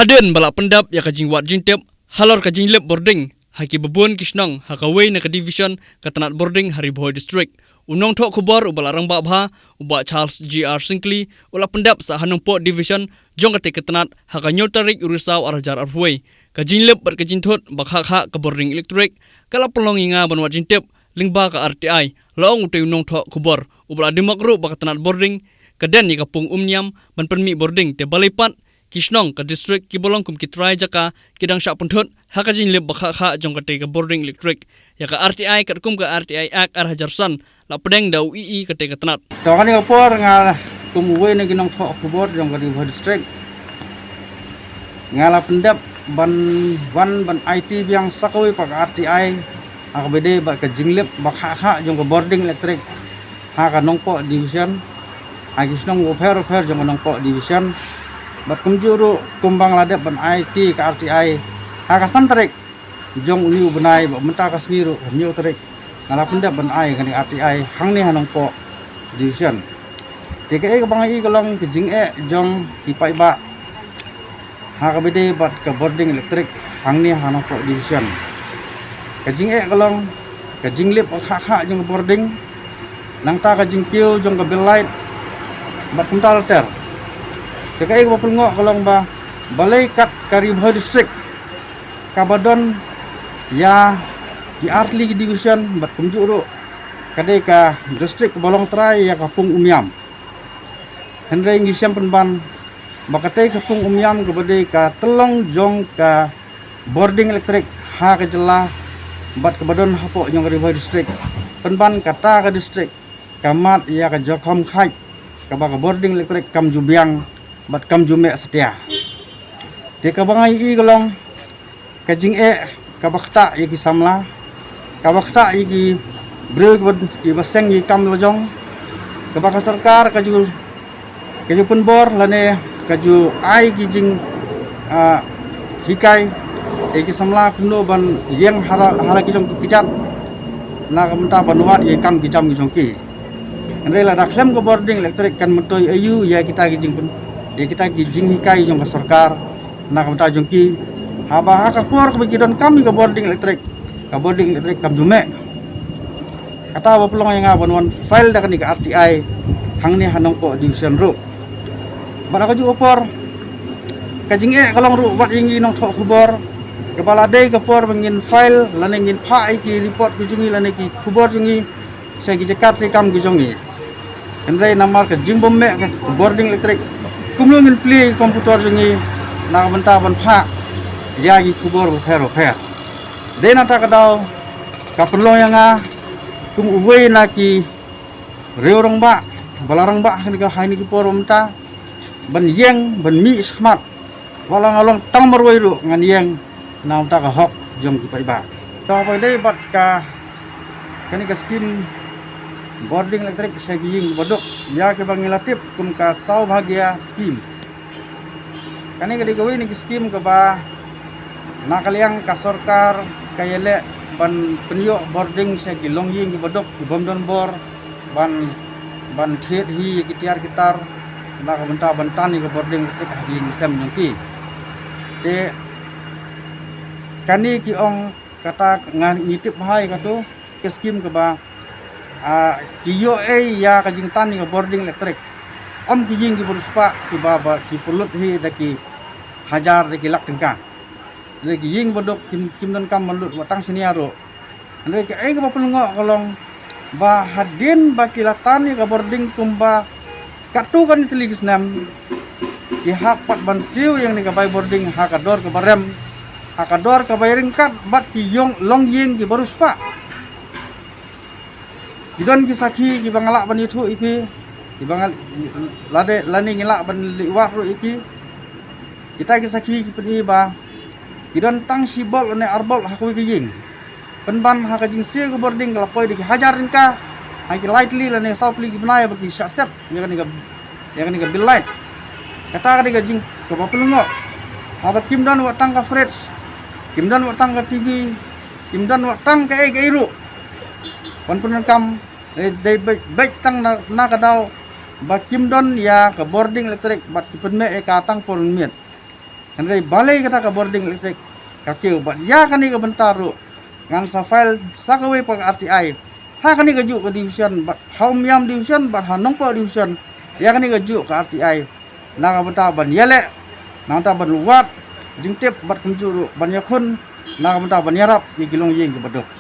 Haden balak pendap ya kajing wat jintep halor kajing lep boarding haki babun kisnong hakaway na ka division katanat boarding Hariboy district. Unong tok kubar ubala rang babha uba Charles G.R. Sinkley ula pendap sa Hanong Port division jong kate katanat hakanyo tarik urusau arajar arhuay. Kajing lep ber kajing thot bakhak ka boarding electric kala pelong inga ban wat jintep lingba ka RTI laong utay unong tok kubar ubala dimakru bakatanat boarding kaden ni kapung umnyam ban permi boarding te balipat Kisnong ka district kibolong kum kitrai jaka kidang syak punthut hakajin lep bakha jong ka teka boarding electric ya ka RTI kat kum ka RTI ak ar hajarsan la pedeng dau ii ka teka tanat Tawani kapor nga kum uwe na ginong thok kubor jong ka Hariboy district ngala pendap ban IT biang sakawi pak RTI akabede ba ka jinglep bakha jong ka boarding electric ha ka nongpo division agisnong ufer jong ka nongpo division bat kumjuru kumbang ladep ban IT ka RTI hakasan tarik jong uni ubenai ba menta ka smiru nyu tarik ngala pendap ban ai kan RTI hangni hanong po division TKE ka bangai kalong kijing jong ipai ba hakabede bat ka boarding electric hangni hanong po division kajing kalong kajing lip kha jong boarding nang ta kajing kiu jong ka light bat kuntal ter Tekai ko ngok kalong ba balai kat Hariboy district kabadon ya di Artli division bat kumjuru kadai ka district bolong trai ya kapung umyam hendrai ngisam penban bakatai kapung umyam kabadai ka telong jong ka boarding electric ha ka jela bat kabadon hapo jong Hariboy district penban kata ka district kamat ya ka jokham khai ka ba ka boarding electric kam jubiang bat kam jume setia de ka bangai I golong kajing kabakta yaki samla kabakta yaki breg bad ki baseng yi kam lojong kabaka sarkar kaju penbor lane kaju ai ki jing hikai yaki samla kuno ban yeng hara ki jong kijat na kamta banwat yi kam kijam ki jong ki andai la daklem ko boarding electric kan mentoy ayu ya kita ki jing ya kita kijing hikai jong ka sarkar na kamta jong ki haba ka kuar ka bigidon kami ka boarding electric kam jume kata ba pelong yang abon file da kan ka RTI hangni hanong po division ru bara ka ju opor kajing kalong ru wat ingi nong thok kubor kepala dei ka por mengin file lanengin pha ki report ku jungi laneki kubor jungi sa gi jakat kam ku jungi kendai namar ka jingbom me ka boarding electric kumlungin play komputer jungi na benta ban pha yagi kubor fer dena ta kadau ka perlo yang kum uwe na ki reurang ba balarang ba ni ka haini ki por menta ban yeng ban mi smat walang along tang marwai ru ngan yeng na ta ka hok jom ki pai ba ta pai dei bat ka kani ka skim boarding electric saging bodok ya ke bangilatip kum ka saubhagya scheme kani ka digawin ni scheme ka ba nakaliang ka sarkar kayele ban penyo boarding sagi longying ki bodok ki bomdon bor ban thet hi ki tiar kitar na ka benta bantan ni ka boarding electric hi ngisam nyongki de kani ki ong kata ngan ngitip hai ka tu ke scheme ka ba kiyo ya kajing tani ka boarding electric om kijing ki buruspa ki baba ki pulut hi daki hajar daki lak tengka daki ying bodok kim dan kam melut watang siniaro ande ke ka pelungo kolong ba hadin ba kilatani ka boarding kumba katu kan teligis nam ki hapat bansiu yang ni ka bay boarding hakador ka barem hakador ka bayring kat bat ki yong long ying ki buruspa Gidon kisaki ki bangalak ban yutu iki ki bangal lade lani ngilak ban liwat ru iki kita kisaki ki peni ba gidon tang sibol ne arbol hakui ki ying penban hakajing se ko boarding kalapoi di hajarin ka haki lightly lane softly ki banaya bagi shot ya kan ga bill light kata ka jing ko bapulungo abat kimdan watang ka fridge kimdan watang ka TV kimdan watang ka iru pan kam dei baik tang na kadau bakim don ya ke boarding electric bat kipen me ka tang pol miet Andai balai kita ke boarding elektrik kakil bat ya kan ni ke bentaru ngan sa file sakawe pak RTI ha kan ni ke juk ke division bat haum yam division bat hanong pa division ya kan ni ke juk ke RTI na ka benta ban yele na ta ban luat jingtip bat kunjuru ban yakun na ka benta ban yarap di gilong yeng ke bedok